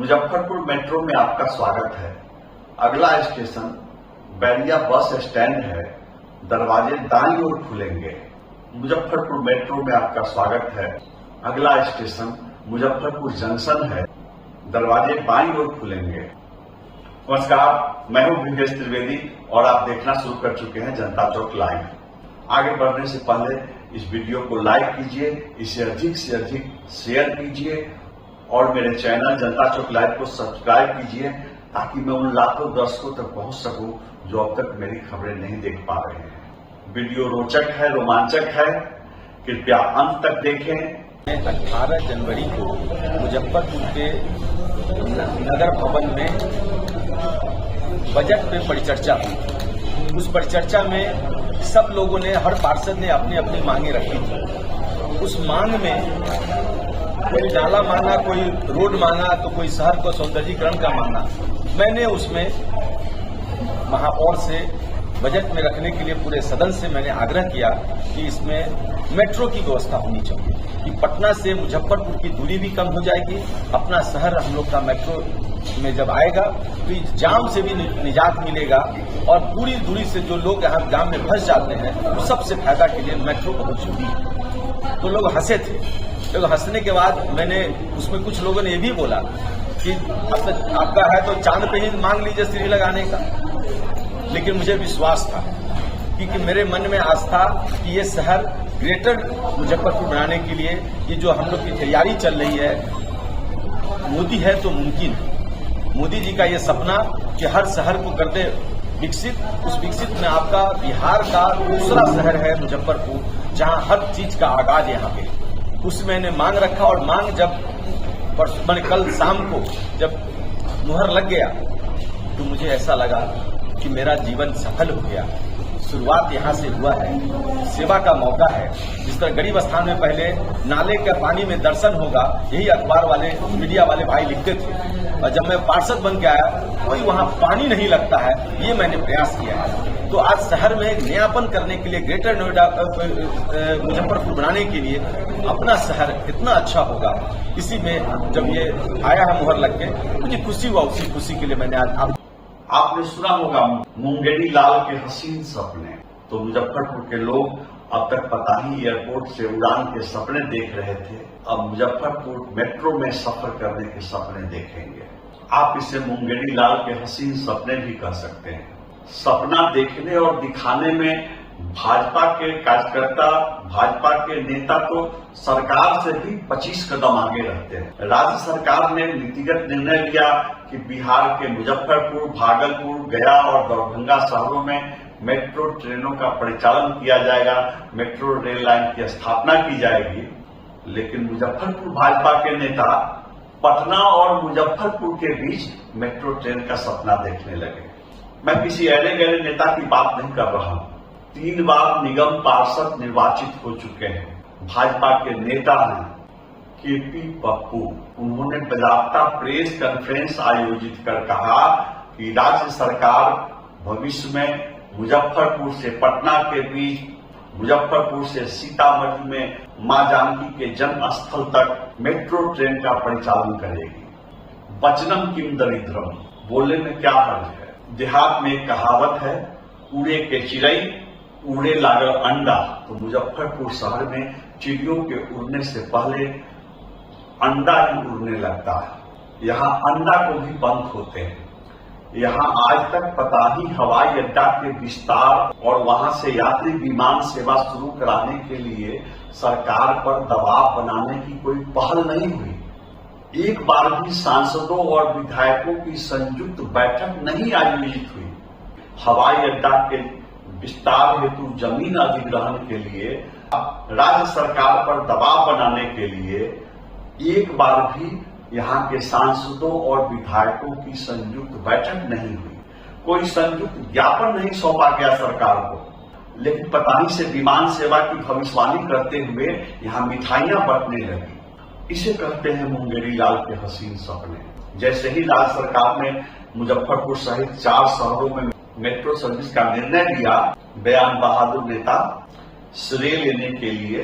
Muzaffarpur metro में आपका स्वागत है। अगला स्टेशन बैरिया बस स्टैंड है। दरवाजे दाईं ओर खुलेंगे। मुजफ्फरपुर मेट्रो में आपका स्वागत है। अगला स्टेशन मुजफ्फरपुर जंक्शन है। दरवाजे बाईं ओर खुलेंगे। नमस्कार, मैं हूं विवेश त्रिवेदी और आप देखना शुरू कर चुके हैं जनता चौक लाइव। आगे बढ़ने से पहले इस वीडियो को लाइक कीजिए, इसे अधिक से अधिक शेयर कीजिए और मेरे चैनल जनता चौक लाइव को सब्सक्राइब कीजिए ताकि मैं उन लाखों दर्शकों तक पहुंच सकूं जो अब तक मेरी खबरें नहीं देख पा रहे हैं। वीडियो रोचक है, रोमांचक है, कृपया अंत तक देखें। 18 जनवरी को मुजफ्फरपुर के नगर भवन में बजट पे परिचर्चा हुई। उस परिचर्चा में सब लोगों ने, हर पार्षद ने अपनी अपनी मांगे रखी थी। उस मांग में कोई नाला मांगा, कोई रोड मांगा, तो कोई शहर को सौंदर्यीकरण का मांगा। मैंने उसमें महापौर से बजट में रखने के लिए पूरे सदन से मैंने आग्रह किया कि इसमें मेट्रो की व्यवस्था होनी चाहिए कि पटना से मुजफ्फरपुर की दूरी भी कम हो जाएगी। अपना शहर हम लोग का मेट्रो में जब आएगा तो इस जाम से भी निजात मिलेगा और पूरी दूरी से जो लोग यहाँ जाम में फंस जाते हैं तो सबसे फायदा के लिए मेट्रो बहुत जरूरी है। तो लोग हंसे थे। लोग हंसने के बाद मैंने उसमें कुछ लोगों ने ये भी बोला कि आपका है तो चांद पे ही मांग लीजिए सीढ़ी लगाने का। लेकिन मुझे विश्वास था क्योंकि मेरे मन में आस्था कि ये शहर ग्रेटर मुजफ्फरपुर बनाने के लिए ये जो हम लोग की तैयारी चल रही है, मोदी है तो मुमकिन है। मोदी जी का ये सपना कि हर शहर को कर दे विकसित, उस विकसित में आपका बिहार का दूसरा शहर है मुजफ्फरपुर, जहां हर चीज का आगाज यहाँ पे। उसमें मैंने मांग रखा और मांग जब कल शाम को जब मुहर लग गया तो मुझे ऐसा लगा कि मेरा जीवन सफल हो गया। शुरुआत यहाँ से हुआ है, सेवा का मौका है। जिस तरह गरीब स्थान में पहले नाले के पानी में दर्शन होगा, यही अखबार वाले, मीडिया वाले भाई लिखते थे, और जब मैं पार्षद बन के आया कोई वहाँ पानी नहीं लगता है, ये मैंने प्रयास किया है। तो आज शहर में एक नयापन करने के लिए, ग्रेटर नोएडा मुजफ्फरपुर बनाने के लिए अपना शहर कितना अच्छा होगा, इसी में जब ये आया है मुहर लग के, मुझे खुशी हुआ। उसी खुशी के लिए मैंने आज आपने सुना होगा मुंगेरी लाल के हसीन सपने। तो मुजफ्फरपुर के लोग अब तक पता ही एयरपोर्ट से उड़ान के सपने देख रहे थे, अब मुजफ्फरपुर मेट्रो में सफर करने के सपने देखेंगे। आप इसे मुंगेरी लाल के हसीन सपने भी कह सकते हैं। सपना देखने और दिखाने में भाजपा के कार्यकर्ता, भाजपा के नेता तो सरकार से भी 25 कदम आगे रहते हैं। राज्य सरकार ने नीतिगत निर्णय लिया कि बिहार के मुजफ्फरपुर, भागलपुर, गया और दरभंगा शहरों में मेट्रो ट्रेनों का परिचालन किया जाएगा, मेट्रो रेल लाइन की स्थापना की जाएगी। लेकिन मुजफ्फरपुर भाजपा के नेता पटना और मुजफ्फरपुर के बीच मेट्रो ट्रेन का सपना देखने लगे। मैं किसी ऐरे गहरे नेता की बात नहीं कर रहा हूं। 3 बार निगम पार्षद निर्वाचित हो चुके हैं, भाजपा के नेता हैं केपी पप्पू। उन्होंने बाकायदा प्रेस कॉन्फ्रेंस आयोजित कर कहा कि राज्य सरकार भविष्य में मुजफ्फरपुर से पटना के बीच, मुजफ्फरपुर से सीतामढ़ी में मां जानकी के जन्म स्थल तक मेट्रो ट्रेन का परिचालन करेगी। वचनम किम दरिद्रम, बोलने में क्या हर्ज है। देहात में एक कहावत है, उड़े के चिड़ई उड़े लागल अंडा। तो मुजफ्फरपुर शहर में चिड़ियों के उड़ने से पहले अंडा ही उड़ने लगता है। यहाँ अंडा को भी बंद होते हैं। यहाँ आज तक पता ही हवाई अड्डा के विस्तार और वहां से यात्री विमान सेवा शुरू कराने के लिए सरकार पर दबाव बनाने की कोई पहल नहीं हुई। एक बार भी सांसदों और विधायकों की संयुक्त बैठक नहीं आयोजित हुई। हवाई अड्डा के विस्तार हेतु जमीन अधिग्रहण के लिए, राज्य सरकार पर दबाव बनाने के लिए एक बार भी यहाँ के सांसदों और विधायकों की संयुक्त बैठक नहीं हुई। कोई संयुक्त ज्ञापन नहीं सौंपा गया सरकार को। लेकिन पतानी से विमान सेवा की भविष्यवाणी करते हुए यहाँ मिठाइयां बंटने लगी। इसे कहते हैं मुंगेरी लाल के हसीन सपने। जैसे ही राज्य सरकार ने मुजफ्फरपुर सहित 4 शहरों में मेट्रो सर्विस का निर्णय लिया, बयान बहादुर नेता श्रेय लेने के लिए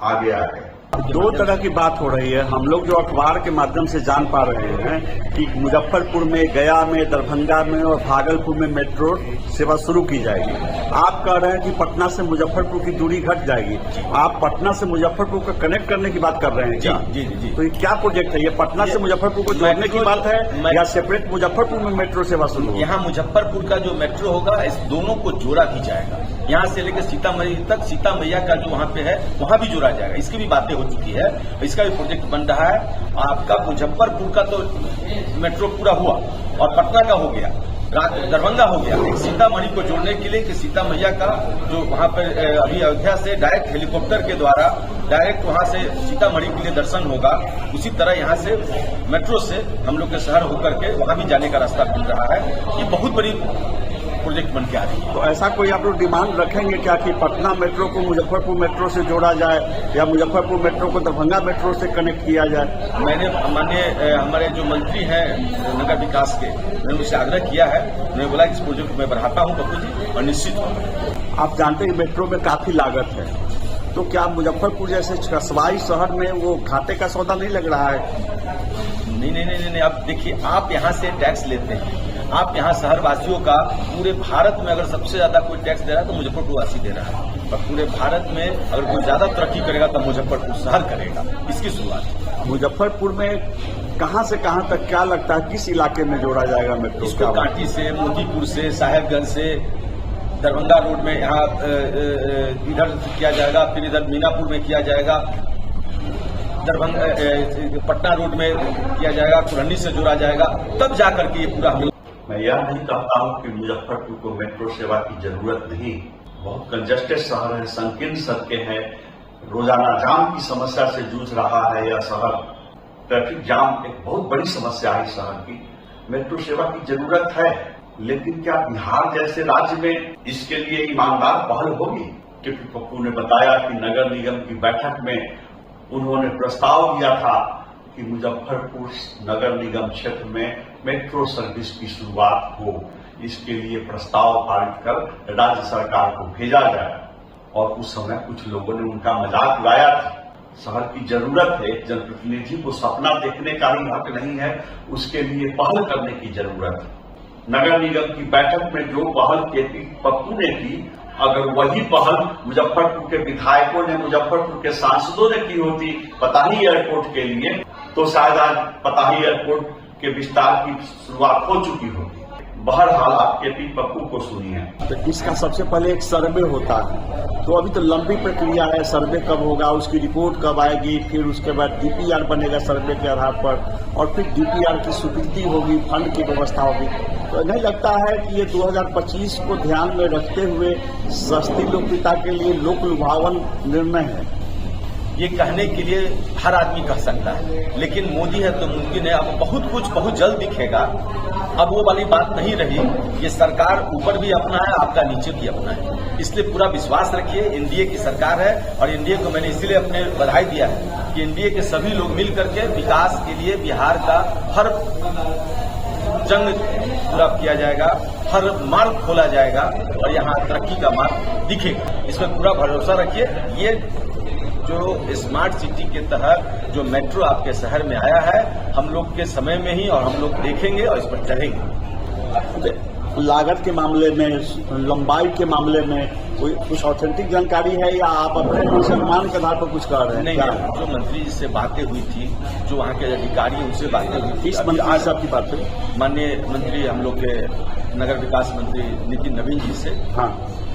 आगे आ गए। दो तरह की बात हो रही है। हम लोग जो अखबार के माध्यम से जान पा रहे हैं कि मुजफ्फरपुर में, गया में, दरभंगा में और भागलपुर में मेट्रो सेवा शुरू की जाएगी। आप कह रहे हैं कि पटना से मुजफ्फरपुर की दूरी घट जाएगी। आप पटना से मुजफ्फरपुर को कनेक्ट करने की बात कर रहे हैं क्या? जी जी जी। तो ये क्या प्रोजेक्ट है? ये पटना से मुजफ्फरपुर को जोड़ने की बात है या सेपरेट मुजफ्फरपुर में मेट्रो सेवा शुरू होगी? यहाँ मुजफ्फरपुर का जो मेट्रो होगा, इस दोनों को जोड़ा भी जाएगा। यहाँ से लेकर सीतामढ़ी तक, सीता मैया का जो वहाँ पे है वहाँ भी जोड़ा जाएगा। इसकी भी बातें हो चुकी है, इसका भी प्रोजेक्ट बन रहा है। आपका मुजफ्फरपुर का तो मेट्रो पूरा हुआ और पटना का हो गया, दरभंगा हो गया। सीतामढ़ी को जोड़ने के लिए कि सीता मैया का जो वहाँ पर अभी अयोध्या से डायरेक्ट हेलीकॉप्टर के द्वारा डायरेक्ट वहाँ से सीतामढ़ी के लिए दर्शन होगा, उसी तरह यहाँ से मेट्रो से हम लोग के शहर होकर के वहाँ भी जाने का रास्ता खुल रहा है। ये बहुत बड़ी प्रोजेक्ट बन के आ रही है। तो ऐसा कोई आप लोग डिमांड रखेंगे क्या कि पटना मेट्रो को मुजफ्फरपुर मेट्रो से जोड़ा जाए या मुजफ्फरपुर मेट्रो को दरभंगा मेट्रो से कनेक्ट किया जाए? मैंने माननीय हमारे जो मंत्री हैं नगर विकास के, मैंने उनसे आग्रह किया है। उन्होंने बोला कि इस प्रोजेक्ट में बढ़ाता हूँ बप्पू जी, और निश्चित होगा। आप जानते हैं मेट्रो में काफी लागत है, तो क्या मुजफ्फरपुर जैसे कस्बाई शहर में वो घाटे का सौदा नहीं लग रहा है? नहीं। अब देखिए, आप यहाँ से टैक्स लेते हैं, आप यहाँ शहरवासियों का पूरे भारत में अगर सबसे ज्यादा कोई टैक्स दे रहा है तो मुजफ्फरपुर वासी दे रहा है, और पूरे भारत में अगर कोई ज्यादा तरक्की करेगा तो मुजफ्फरपुर शहर करेगा। इसकी शुरुआत मुजफ्फरपुर में कहां से कहां तक क्या लगता है, किस इलाके में जोड़ा जाएगा मेट्रो? इसको कांटी से, मोतीपुर से, साहेबगंज से, दरभंगा रोड में यहाँ इधर किया जाएगा, फिर इधर मीनापुर में किया जाएगा, दरभंगा पटना रोड में किया जाएगा, कुरहनी से जोड़ा जाएगा, तब जाकर के ये पूरा हम। मैं यह नहीं कहता हूं कि मुजफ्फरपुर को मेट्रो सेवा की जरूरत नहीं। बहुत कंजस्टेड शहर है, संकीर्ण सड़कें हैं, रोजाना जाम की समस्या से जूझ रहा है यह शहर। ट्रैफिक जाम एक बहुत बड़ी समस्या है शहर की। मेट्रो सेवा की जरूरत है, लेकिन क्या बिहार जैसे राज्य में इसके लिए ईमानदार पहल होगी? क्योंकि पप्पू ने बताया कि नगर निगम की बैठक में उन्होंने प्रस्ताव दिया था कि मुजफ्फरपुर नगर निगम क्षेत्र में मेट्रो सर्विस की शुरुआत हो। इसके लिए प्रस्ताव पारित कर राज्य सरकार को भेजा जाए, और उस समय कुछ लोगों ने उनका मजाक उड़ाया था। शहर की जरूरत है, एक जनप्रतिनिधि को सपना देखने का ही हक नहीं है, उसके लिए पहल करने की जरूरत है। नगर निगम की बैठक में जो पहल केपी पप्पू ने की, अगर वही पहल मुजफ्फरपुर के विधायकों ने, मुजफ्फरपुर के सांसदों ने की होती पताही एयरपोर्ट के लिए, तो शायद आज पताही एयरपोर्ट के विस्तार की शुरुआत हो चुकी होगी। बहरहाल आप केपी पप्पू को सुनिए। तो इसका सबसे पहले एक सर्वे होता है, तो अभी तो लंबी प्रक्रिया है। सर्वे कब होगा, उसकी रिपोर्ट कब आएगी, फिर उसके बाद डीपीआर बनेगा सर्वे के आधार पर, और फिर डीपीआर की स्वीकृति होगी, फंड की व्यवस्था होगी। तो नहीं लगता है कि ये 2025 को ध्यान में रखते हुए सस्ती लोकप्रियता के लिए लोक लुभावन निर्णय है? ये कहने के लिए हर आदमी कह सकता है, लेकिन मोदी है तो मुमकिन है। अब बहुत कुछ बहुत जल्द दिखेगा। अब वो वाली बात नहीं रही। ये सरकार ऊपर भी अपना है, आपका नीचे भी अपना है, इसलिए पूरा विश्वास रखिए। एनडीए की सरकार है, और एनडीए को मैंने इसीलिए अपने बधाई दिया है कि एनडीए के सभी लोग मिल करके विकास के लिए बिहार का हर जंग पूरा किया जाएगा, हर मार्ग खोला जाएगा, और यहाँ तरक्की का मार्ग दिखेगा। इसमें पूरा भरोसा रखिए। ये जो स्मार्ट सिटी के तहत जो मेट्रो आपके शहर में आया है, हम लोग के समय में ही, और हम लोग देखेंगे और इस पर चढ़ेंगे। लागत के मामले में, लंबाई के मामले में कोई कुछ ऑथेंटिक जानकारी है, या आप अपने अनुमान के आधार पर कुछ कर रहे हैं? नहीं, जो मंत्री जी से बातें हुई थी, जो वहाँ के अधिकारी उनसे बातें हुई थी। इस मंत्री साहब की बात है, माननीय मंत्री हम लोग के नगर विकास मंत्री नितिन नवीन जी से। हाँ,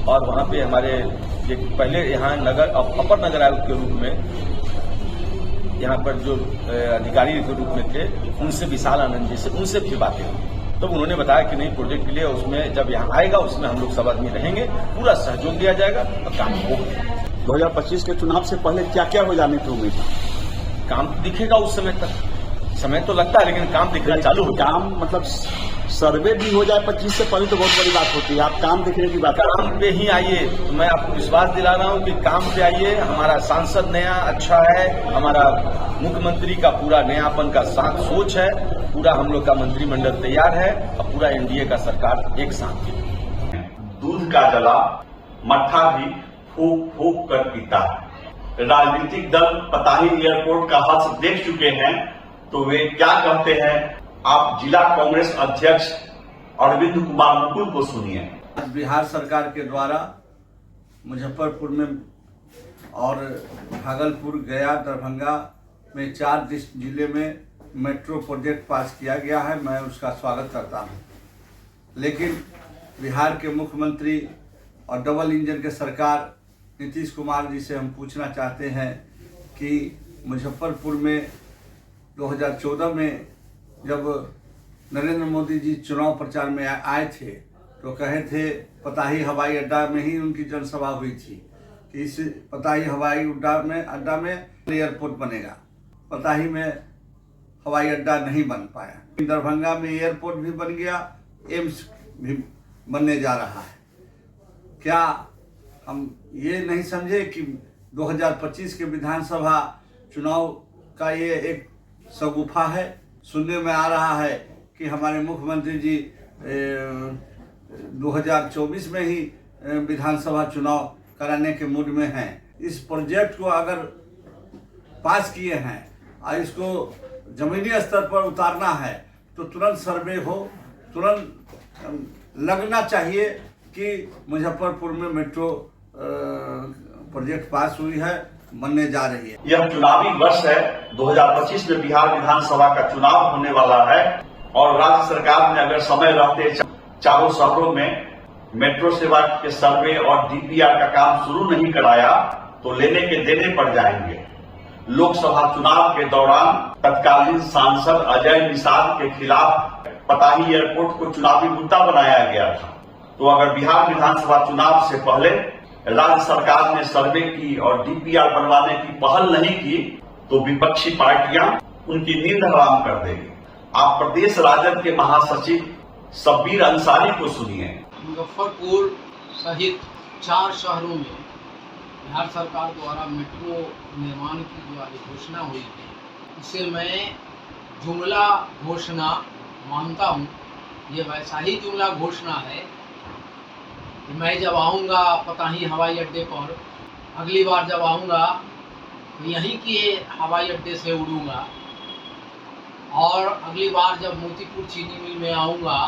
और वहाँ पे हमारे पहले यहाँ नगर अपर नगर आयुक्त के रूप में यहाँ पर जो अधिकारी के रूप में थे, उनसे विशाल आनंद जी से, उनसे भी बातें हुई। तो उन्होंने बताया कि नहीं, प्रोजेक्ट के लिए उसमें जब यहाँ आएगा उसमें हम लोग सब आदमी रहेंगे, पूरा सहयोग दिया जाएगा और काम होगा। 2025 के चुनाव से पहले क्या क्या हो जाने की उम्मीद है? काम दिखेगा उस समय तक। समय तो लगता है, लेकिन काम दिखना चालू हो। काम मतलब सर्वे भी हो जाए 25 से पहले तो बहुत बड़ी बात होती है। आप काम दिखने की बात, काम पे ही आइए। तो मैं आपको विश्वास दिला रहा हूँ कि काम पे आइए। हमारा सांसद नया अच्छा है, हमारा मुख्यमंत्री का पूरा नयापन का साथ सोच है, पूरा हम लोग का मंत्रिमंडल तैयार है, और पूरा एनडीए का सरकार एक साथ है। दूध का जला मट्ठा भी फूक फूक कर पीता है। राजनीतिक दल पताही एयरपोर्ट का हादसा देख चुके हैं, तो वे क्या कहते हैं, आप जिला कांग्रेस अध्यक्ष अरविंद कुमार मुकुल को सुनिए। बिहार सरकार के द्वारा मुजफ्फरपुर में और भागलपुर, गया, दरभंगा में 4 जिले में मेट्रो प्रोजेक्ट पास किया गया है। मैं उसका स्वागत करता हूं। लेकिन बिहार के मुख्यमंत्री और डबल इंजन के सरकार नीतीश कुमार जी से हम पूछना चाहते हैं कि मुजफ्फरपुर में 2014 में जब नरेंद्र मोदी जी चुनाव प्रचार में आए थे तो कहे थे पताही हवाई अड्डा में ही उनकी जनसभा हुई थी कि इस पताही हवाई अड्डा में एयरपोर्ट बनेगा। पताही में हवाई अड्डा नहीं बन पाया। दरभंगा में एयरपोर्ट भी बन गया, एम्स भी बनने जा रहा है। क्या हम ये नहीं समझे कि 2025 के विधानसभा चुनाव का ये एक शगुफा है? सुनने में आ रहा है कि हमारे मुख्यमंत्री जी 2024 में ही विधानसभा चुनाव कराने के मूड में हैं। इस प्रोजेक्ट को अगर पास किए हैं और इसको जमीनी स्तर पर उतारना है तो तुरंत सर्वे हो, तुरंत लगना चाहिए कि मुजफ्फरपुर में मेट्रो प्रोजेक्ट पास हुई है, बनने जा रही है। यह चुनावी वर्ष है। 2025 में बिहार विधानसभा का चुनाव होने वाला है और राज्य सरकार ने अगर समय रहते चारों शहरों में मेट्रो सेवा के सर्वे और डीपीआर का काम शुरू नहीं कराया तो लेने के देने पड़ जाएंगे। लोकसभा चुनाव के दौरान तत्कालीन सांसद अजय निषाद के खिलाफ पताही एयरपोर्ट को चुनावी मुद्दा बनाया गया था। तो अगर बिहार विधानसभा चुनाव से पहले राज्य सरकार ने सर्वे की और डीपीआर बनवाने की पहल नहीं की तो विपक्षी पार्टियां उनकी नींद हराम कर देंगी। आप प्रदेश राजद के महासचिव शब्बीर अंसारी को सुनिए। मुजफ्फरपुर सहित 4 शहरों में बिहार सरकार द्वारा मेट्रो निर्माण की जो आज घोषणा हुई है, इसे मैं जुमला घोषणा मानता हूँ। ये वैसा ही जुमला घोषणा है कि मैं जब आऊँगा पताही हवाई अड्डे पर, अगली बार जब आऊँगा तो यहीं के हवाई अड्डे से उड़ूँगा और अगली बार जब मोतीपुर चीनी मिल में आऊँगा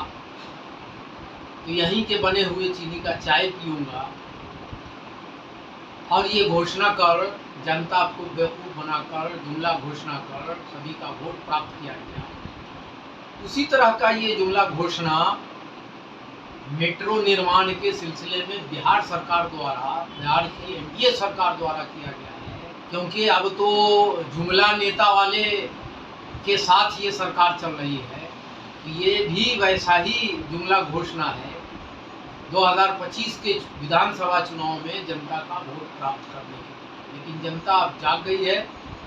तो यहीं के बने हुए चीनी का चाय पीऊँगा। और ये घोषणा कर जनता को बेवकूफ़ बनाकर जुमला घोषणा कर सभी का वोट प्राप्त किया गया। उसी तरह का ये जुमला घोषणा मेट्रो निर्माण के सिलसिले में बिहार सरकार द्वारा, बिहार की एनडीए सरकार द्वारा किया गया है। क्योंकि अब तो जुमला नेता वाले के साथ ये सरकार चल रही है, ये भी वैसा ही जुमला घोषणा है। 2025 के विधानसभा चुनाव में जनता का वोट प्राप्त करने के लिए, लेकिन जनता अब जाग गई है,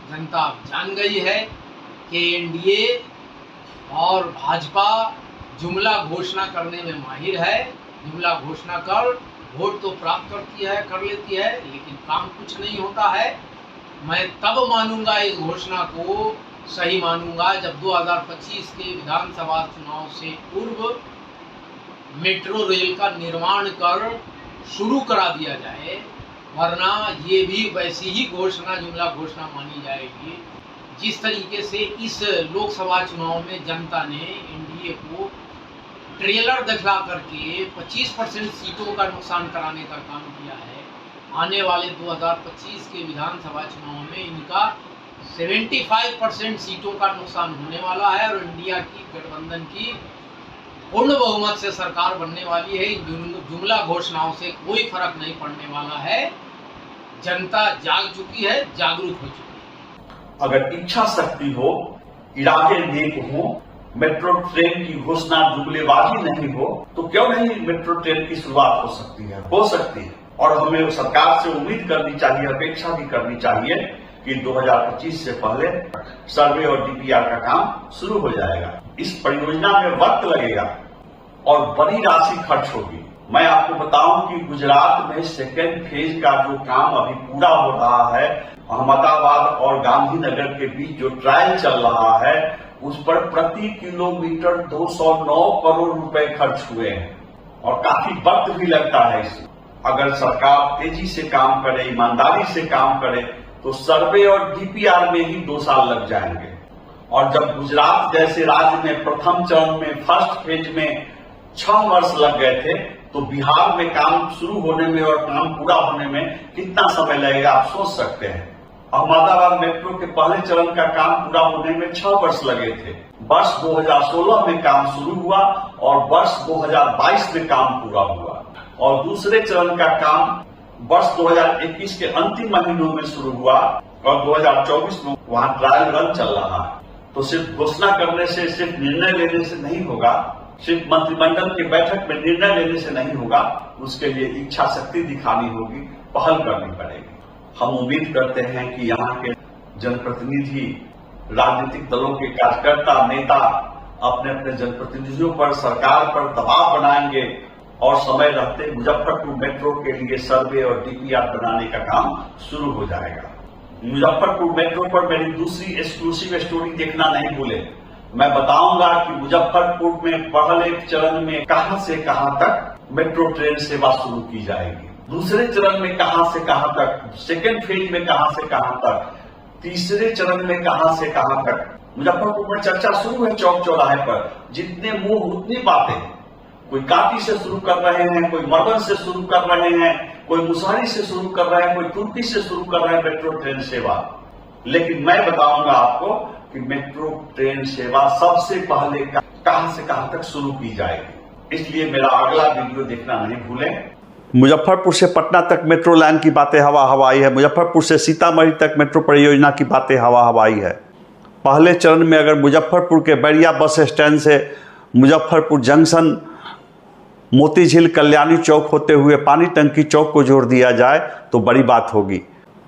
जनता अब जान गई है कि एनडीए और भाजपा जुमला घोषणा करने में माहिर है। जुमला घोषणा कर वोट तो प्राप्त करती है, कर लेती है, लेकिन काम कुछ नहीं होता है। मैं तब मानूंगा इस घोषणा को सही मानूंगा जब 2025 के विधानसभा चुनाव से पूर्व मेट्रो रेल का निर्माण कर शुरू करा दिया जाए, वरना ये भी वैसी ही घोषणा जुमला घोषणा मानी जाएगी जिस तरीके से इस लोकसभा चुनाव में जनता ने एनडीए को ट्रेलर दिखला करके 25% सीटों का नुकसान कराने का काम किया है। आने वाले 2025 के विधानसभा चुनाव में इनका 75% सीटों का नुकसान होने वाला है और इंडिया की गठबंधन की पूर्ण बहुमत से सरकार बनने वाली है। इन जुमला घोषणाओं से कोई फर्क नहीं पड़ने वाला है। जनता जाग चुकी है, जागरूक हो चुकी है। अगर इच्छा शक्ति हो, इरादे नेक हो, मेट्रो ट्रेन की घोषणा जुमलेबाजी नहीं हो तो क्यों नहीं मेट्रो ट्रेन की शुरुआत हो सकती है और हमें सरकार से उम्मीद करनी चाहिए, अपेक्षा भी करनी चाहिए कि 2025 से पहले सर्वे और डीपीआर का काम शुरू हो जाएगा। इस परियोजना में वक्त लगेगा और बड़ी राशि खर्च होगी। मैं आपको बताऊं कि गुजरात में सेकेंड फेज का जो काम अभी पूरा हो रहा है, अहमदाबाद और गांधीनगर के बीच जो ट्रायल चल रहा है, उस पर प्रति किलोमीटर 209 करोड़ रुपए खर्च हुए हैं और काफी वक्त भी लगता है इसमें। अगर सरकार तेजी से काम करे, ईमानदारी से काम करे तो सर्वे और डीपीआर में ही 2 साल लग जाएंगे। और जब गुजरात जैसे राज्य में प्रथम चरण में फर्स्ट फेज में 6 वर्ष लग गए थे, तो बिहार में काम शुरू होने में और काम पूरा होने में कितना समय लगेगा आप सोच सकते हैं। अहमदाबाद मेट्रो के पहले चरण का काम पूरा होने में 6 वर्ष लगे थे। वर्ष 2016 में काम शुरू हुआ और वर्ष 2022 में काम पूरा हुआ, और दूसरे चरण का काम वर्ष 2021 के अंतिम महीनों में शुरू हुआ और 2024 में वहां ट्रायल रन चल रहा है। तो सिर्फ घोषणा करने से, सिर्फ निर्णय लेने से नहीं होगा, सिर्फ मंत्रिमंडल की बैठक में निर्णय लेने से नहीं होगा, उसके लिए इच्छा शक्ति दिखानी होगी, पहल करनी पड़ेगी। हम उम्मीद करते हैं कि यहाँ के जनप्रतिनिधि, राजनीतिक दलों के कार्यकर्ता, नेता अपने अपने जनप्रतिनिधियों पर, सरकार पर दबाव बनाएंगे और समय रहते मुजफ्फरपुर मेट्रो के लिए सर्वे और डीपीआर बनाने का काम शुरू हो जाएगा। मुजफ्फरपुर मेट्रो पर मेरी दूसरी एक्सक्लूसिव स्टोरी देखना नहीं भूले। मैं बताऊंगा कि मुजफ्फरपुर में पहले चरण में कहां से कहां तक मेट्रो ट्रेन सेवा शुरू की जाएगी, दूसरे चरण में कहां से कहां तक, सेकेंड फेज में कहां से कहां तक, तीसरे चरण में कहां से कहां तक। मुजफ्फरपुर में चर्चा शुरू है चौक चौराहे पर, जितने मुंह उतनी बातें। कोई काटी से शुरू कर रहे हैं, कोई मर्दन से शुरू कर रहे हैं, कोई मुसहरी से शुरू कर रहे हैं, कोई तुर्की से शुरू कर रहे हैं मेट्रो ट्रेन सेवा। लेकिन मैं बताऊंगा आपको कि मेट्रो ट्रेन सेवा सबसे पहले कहां से कहां तक शुरू की जाएगी। इसलिए मेरा अगला वीडियो देखना नहीं भूलें। मुजफ्फरपुर से पटना तक मेट्रो लाइन की बातें हवा हवाई है। मुजफ्फरपुर से सीतामढ़ी तक मेट्रो परियोजना की बातें हवा हवाई है। पहले चरण में अगर मुजफ्फरपुर के बैरिया बस स्टैंड से मुजफ्फरपुर जंक्शन, मोती झील, कल्याणी चौक होते हुए पानी टंकी चौक को जोड़ दिया जाए तो बड़ी बात होगी,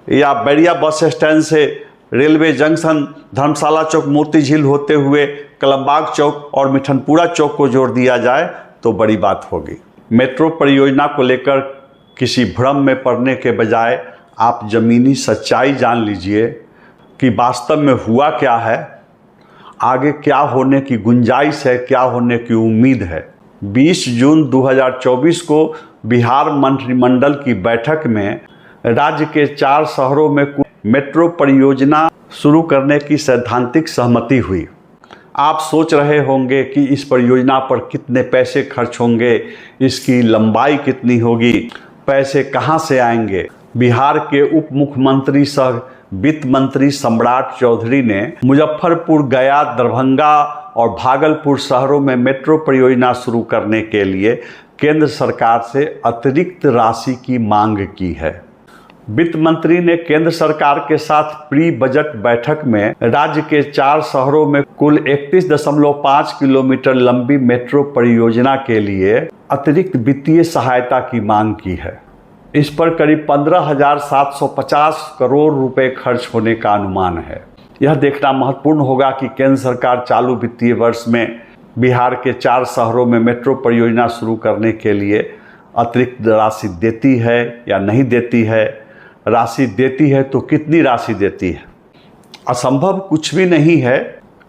या बैरिया बस स्टैंड से रेलवे जंक्शन, धर्मशाला चौक, मोती झील होते हुए कलमबाग चौक और मिठनपुरा चौक को जोड़ दिया जाए तो बड़ी बात होगी। मेट्रो परियोजना को लेकर किसी भ्रम में पड़ने के बजाय आप ज़मीनी सच्चाई जान लीजिए कि वास्तव में हुआ क्या है, आगे क्या होने की गुंजाइश है, क्या होने की उम्मीद है। 20 जून 2024 को बिहार मंत्रिमंडल की बैठक में राज्य के 4 शहरों में मेट्रो परियोजना शुरू करने की सैद्धांतिक सहमति हुई। आप सोच रहे होंगे कि इस परियोजना पर कितने पैसे खर्च होंगे, इसकी लंबाई कितनी होगी, पैसे कहां से आएंगे। बिहार के उप मुख्यमंत्री सह वित्त मंत्री सम्राट चौधरी ने मुजफ्फरपुर, गया, दरभंगा और भागलपुर शहरों में मेट्रो परियोजना शुरू करने के लिए केंद्र सरकार से अतिरिक्त राशि की मांग की है। वित्त मंत्री ने केंद्र सरकार के साथ प्री बजट बैठक में राज्य के 4 शहरों में कुल 31.5 किलोमीटर लंबी मेट्रो परियोजना के लिए अतिरिक्त वित्तीय सहायता की मांग की है। इस पर करीब 15,750 करोड़ रुपए खर्च होने का अनुमान है। यह देखना महत्वपूर्ण होगा कि केंद्र सरकार चालू वित्तीय वर्ष में बिहार के 4 शहरों में मेट्रो परियोजना शुरू करने के लिए अतिरिक्त राशि देती है या नहीं देती है। राशि देती है तो कितनी राशि देती है। असंभव कुछ भी नहीं है,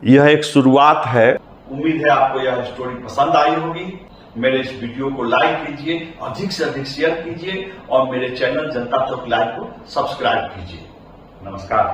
यह एक शुरुआत है। उम्मीद है आपको यह स्टोरी पसंद आई होगी। मेरे इस वीडियो को लाइक कीजिए, अधिक से अधिक शेयर कीजिए और मेरे चैनल जनता चौक लाइव को सब्सक्राइब कीजिए। नमस्कार।